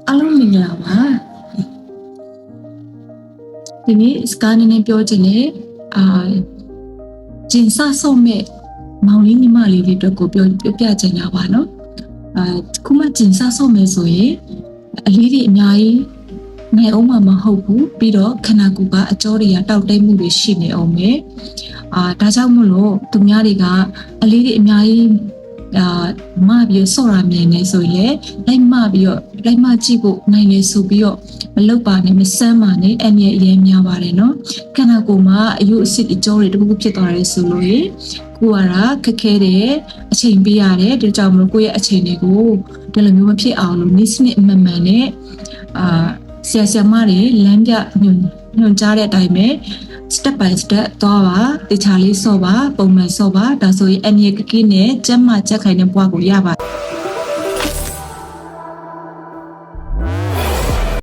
အားလုံးမင်္ဂလာပါဒီနေ့စကားနည်းနည်းပြောချင်တယ်ဂျင်ဆဆုံမဲ့မောင်လေးညီမလေးတွေအတွက်ကိုပြောပြချင်တာပါနော်ခုမှဂျင်ဆဆုံမဲ့ဆိုရင်အလေးတွေအများကြီးနိုင်အောင်မဟုတ်ဘူးပြီးတော့ခန္ဓာကိုယ်ကအကြောတွေကတောက်တိတ်မှုတွေရှိနေအောင်ပဲဒါကြောင့်မို့လို့သူများတွေကအလေးတွေအများကြီးမပြီးဆော့ရမြင်နေဆိုရင်လိုက်မပြီးတော့လိုက်မကြည့်ဖို့နိုင်နေဆိုပြီးတော့မလုပ်ပါနဲ့မစမ်းပါနဲ့အမြဲအရင်များပါတယ်နော်ခန္ဓာကိုယ်မှာအယုအစစ်အကြောတွေတခုခုဖြစ်သွားတယ်ဆိုလို့ရင်ကိုယ်ကခက်ခဲတယ်အချိန်ပေးရတယ်ဒါကြောင့်မလို့ကိုယ့်ရဲ့အချိန်တွေကိုဒီလိုမျိုးမဖြစ်အောင်လို့နေ့စဉ်အမှန်မှန်နဲ့ဆရာမတွေလမ်းပြညွှန်ကြားတဲ့အတိုင်းပဲ step by step သွားပါတခြားလေးဆော့ပါပုံမှန်ဆော့ပါဒါဆိုရင်အမြဲကကိနဲ့ကျက်မှချက်ခိုင်တဲ့ဘဝကိုရပါ